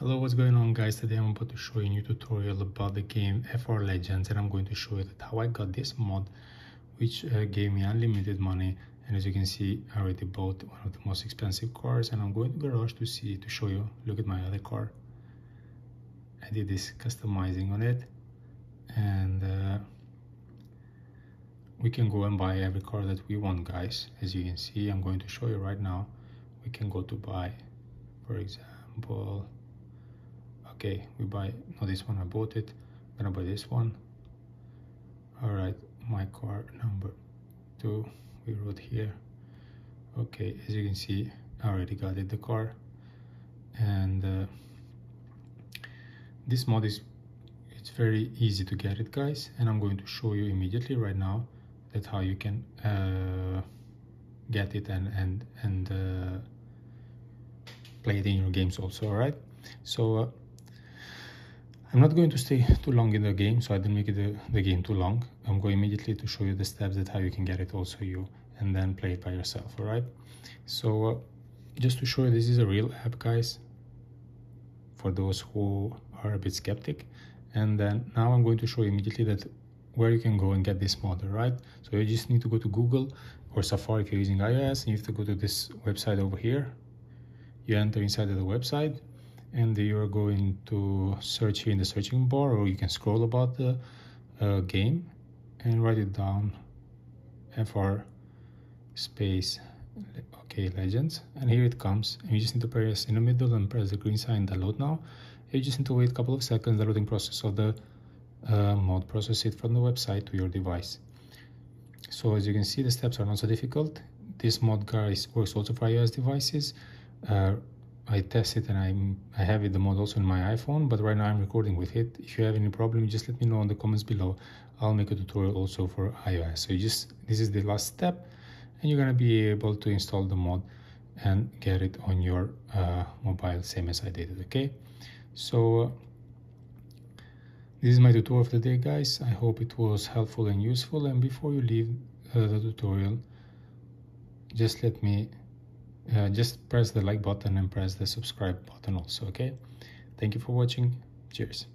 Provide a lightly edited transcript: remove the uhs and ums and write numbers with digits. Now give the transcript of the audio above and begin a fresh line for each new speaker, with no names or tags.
Hello, what's going on guys? Today I'm about to show you a new tutorial about the game FR Legends, and I'm going to show you how I got this mod which gave me unlimited money. And as you can see, I already bought one of the most expensive cars, and I'm going to garage to show you. Look at my other car. I did this customizing on it, and we can go and buy every car that we want, guys. As you can see, I'm going to show you right now. We can go to buy, for example, okay, we buy, no, this one I bought it. I'm gonna buy this one. All right, my car number 2, we wrote here. Okay, as you can see, I already got it, the car. And this mod is, it's very easy to get it, guys, and I'm going to show you immediately right now that how you can get it and play it in your games also. All right, so I'm not going to stay too long in the game, so I didn't make it the game too long. I'm going immediately to show you the steps that how you can get it also you, and then play it by yourself. All right, so just to show you, this is a real app, guys, for those who are a bit skeptic. And then now I'm going to show you immediately that where you can go and get this mod. All right, so you just need to go to Google or Safari if you're using iOS, and you have to go to this website over here. You enter inside of the website, and you're going to search here in the searching bar, or you can scroll about the game and write it down, FR space, okay, Legends, and here it comes. And you just need to press in the middle and press the green sign, download now. You just need to wait a couple of seconds. The loading process of the mod process it from the website to your device. So as you can see, the steps are not so difficult. This mod, guys, works also for iOS devices. I tested and I have it, the mod also in my iPhone, but right now I'm recording with it. If you have any problem, just let me know in the comments below. I'll make a tutorial also for iOS. So this is the last step, and you're gonna be able to install the mod and get it on your mobile, same as I did it. Okay, so this is my tutorial for the day, guys. I hope it was helpful and useful. And before you leave the tutorial, just let me just press the like button and press the subscribe button also. Okay, thank you for watching. Cheers.